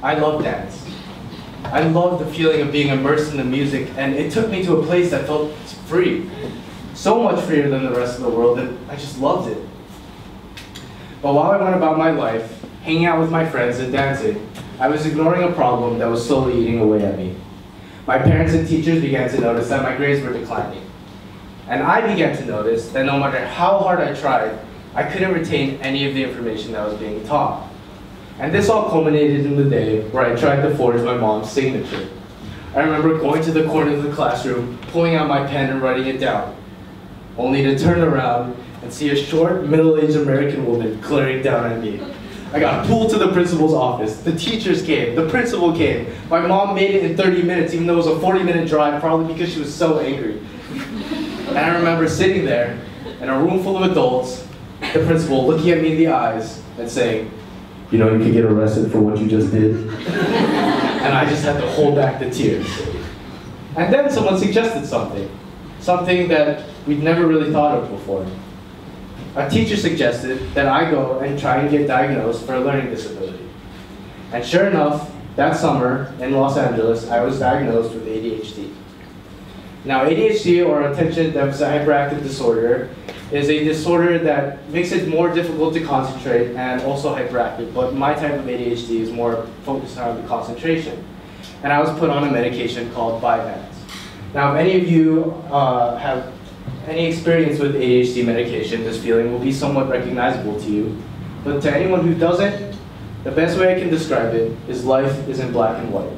I love dance. I love the feeling of being immersed in the music, and it took me to a place that felt free. So much freer than the rest of the world that I just loved it. But while I went about my life, hanging out with my friends and dancing, I was ignoring a problem that was slowly eating away at me. My parents and teachers began to notice that my grades were declining. And I began to notice that no matter how hard I tried, I couldn't retain any of the information that was being taught. And this all culminated in the day where I tried to forge my mom's signature. I remember going to the corner of the classroom, pulling out my pen and writing it down, only to turn around and see a short, middle-aged American woman glaring down at me. I got pulled to the principal's office. The teachers came, the principal came. My mom made it in 30 minutes, even though it was a 40-minute drive, probably because she was so angry. And I remember sitting there in a room full of adults, the principal looking at me in the eyes and saying, "You know, you could get arrested for what you just did." And I just had to hold back the tears. And then someone suggested something that we'd never really thought of before. A teacher suggested that I go and try and get diagnosed for a learning disability. And sure enough, that summer in Los Angeles, I was diagnosed with ADHD. Now, ADHD, or attention deficit hyperactive disorder, is a disorder that makes it more difficult to concentrate and also hyperactive, but my type of ADHD is more focused on the concentration. And I was put on a medication called Vyvanse. Now, if any of you have any experience with ADHD medication, this feeling will be somewhat recognizable to you. But to anyone who doesn't, the best way I can describe it is life is in black and white.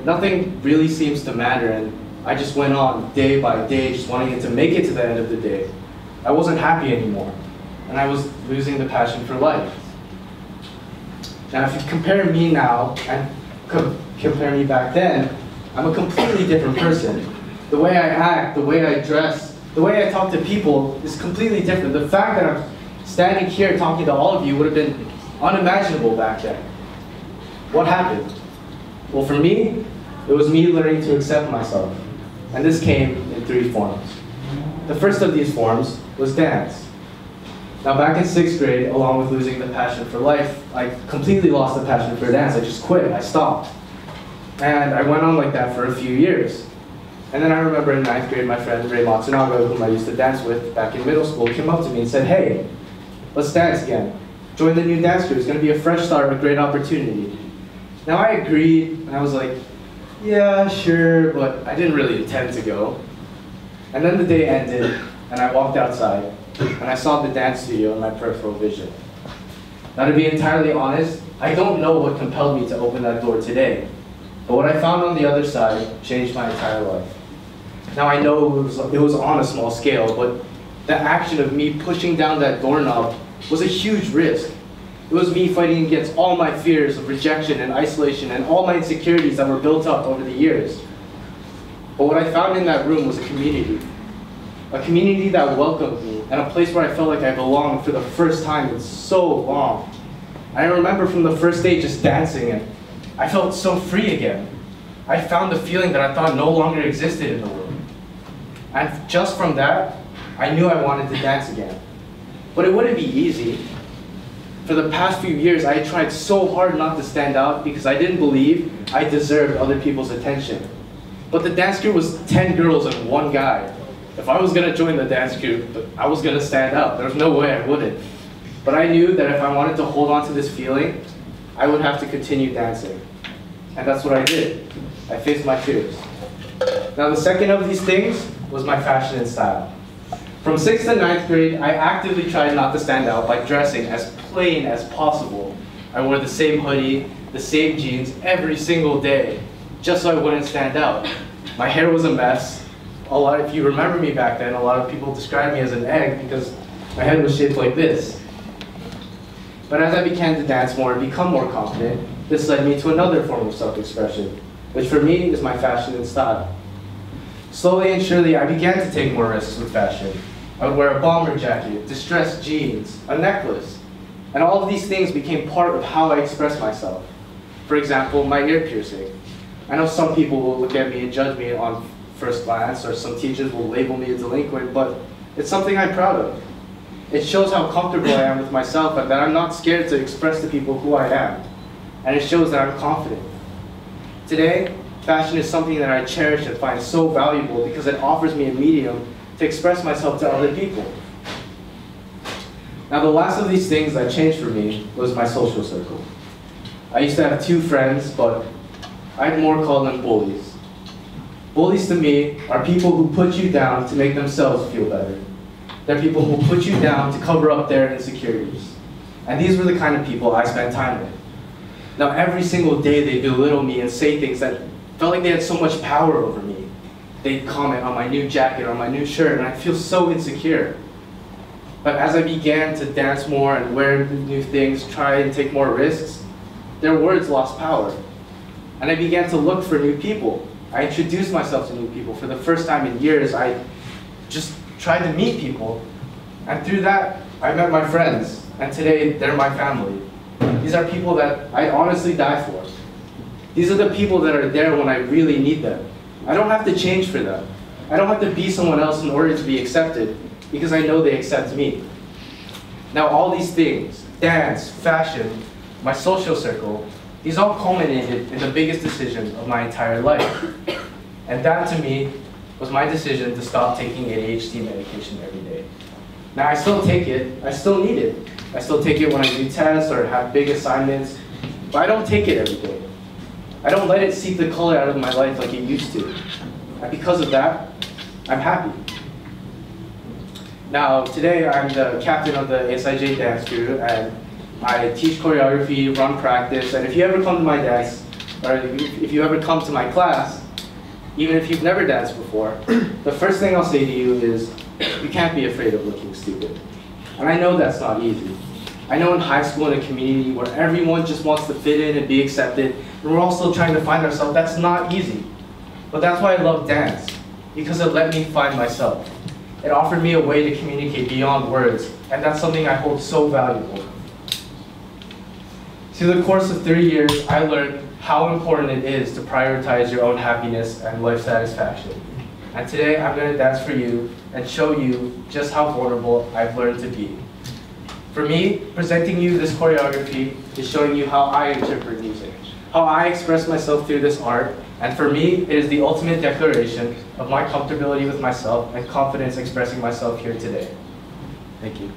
Nothing really seems to matter, and I just went on day by day, just wanting it to make it to the end of the day. I wasn't happy anymore, and I was losing the passion for life. Now, if you compare me now and compare me back then, I'm a completely different person. The way I act, the way I dress, the way I talk to people is completely different. The fact that I'm standing here talking to all of you would have been unimaginable back then. What happened? Well, for me, it was me learning to accept myself. And this came in 3 forms. The first of these forms was dance. Now, back in 6th grade, along with losing the passion for life, I completely lost the passion for dance. I just quit, I stopped. And I went on like that for a few years. And then I remember in 9th grade, my friend Tanaka, whom I used to dance with back in middle school, came up to me and said, "Hey, let's dance again. Join the new dance crew. It's going to be a fresh start, a great opportunity." Now, I agreed, and I was like, yeah, sure, but I didn't really intend to go. And then the day ended, and I walked outside, and I saw the dance studio in my peripheral vision. Now, to be entirely honest, I don't know what compelled me to open that door today, but what I found on the other side changed my entire life. Now, I know it was on a small scale, but the action of me pushing down that doorknob was a huge risk. It was me fighting against all my fears of rejection and isolation and all my insecurities that were built up over the years. But what I found in that room was a community that welcomed me, and a place where I felt like I belonged for the first time in so long. I remember from the first day just dancing, and I felt so free again. I found the feeling that I thought no longer existed in the world. And just from that, I knew I wanted to dance again. But it wouldn't be easy. For the past few years, I had tried so hard not to stand out because I didn't believe I deserved other people's attention. But the dance crew was 10 girls and 1 guy. If I was going to join the dance crew, I was going to stand out. There was no way I wouldn't. But I knew that if I wanted to hold on to this feeling, I would have to continue dancing. And that's what I did. I faced my fears. Now, the second of these things was my fashion and style. From 6th to 9th grade, I actively tried not to stand out by dressing as plain as possible. I wore the same hoodie, the same jeans every single day, just so I wouldn't stand out. My hair was a mess. If you remember me back then, a lot of people described me as an egg because my head was shaped like this. But as I began to dance more and become more confident, this led me to another form of self-expression, which for me is my fashion and style. Slowly and surely, I began to take more risks with fashion. I would wear a bomber jacket, distressed jeans, a necklace, and all of these things became part of how I express myself. For example, my ear piercing. I know some people will look at me and judge me on first glance, or some teachers will label me a delinquent, but it's something I'm proud of. It shows how comfortable I am with myself and that I'm not scared to express to people who I am. and it shows that I'm confident. Today, fashion is something that I cherish and find so valuable because it offers me a medium to express myself to other people. Now, the last of these things that changed for me was my social circle. I used to have 2 friends, but I'd more call them bullies. Bullies to me are people who put you down to make themselves feel better. They're people who put you down to cover up their insecurities. And these were the kind of people I spent time with. Now, every single day they belittle me and say things that felt like they had so much power over me. They'd comment on my new jacket or my new shirt, and I'd feel so insecure. But as I began to dance more and wear new things, try and take more risks, their words lost power. And I began to look for new people. I introduced myself to new people. For the first time in years, I just tried to meet people. And through that, I met my friends. And today, they're my family. These are people that I honestly die for. These are the people that are there when I really need them. I don't have to change for them. I don't have to be someone else in order to be accepted, because I know they accept me. Now, all these things, dance, fashion, my social circle, these all culminated in the biggest decision of my entire life. And that, to me, was my decision to stop taking ADHD medication every day. Now, I still take it. I still need it. I still take it when I do tests or have big assignments, but I don't take it every day. I don't let it seep the color out of my life like it used to. And because of that, I'm happy. Now, today I'm the captain of the SIJ dance crew, and I teach choreography, run practice, and if you ever come to my dance, or if you ever come to my class, even if you've never danced before, the first thing I'll say to you is, you can't be afraid of looking stupid. And I know that's not easy. I know in high school in a community where everyone just wants to fit in and be accepted, and we're all still trying to find ourselves, that's not easy. But that's why I love dance, because it let me find myself. It offered me a way to communicate beyond words, and that's something I hold so valuable. Through the course of 3 years, I learned how important it is to prioritize your own happiness and life satisfaction. And today, I'm going to dance for you and show you just how vulnerable I've learned to be. For me, presenting you this choreography is showing you how I interpret music, how I express myself through this art, and for me, it is the ultimate declaration of my comfortability with myself and confidence expressing myself here today. Thank you.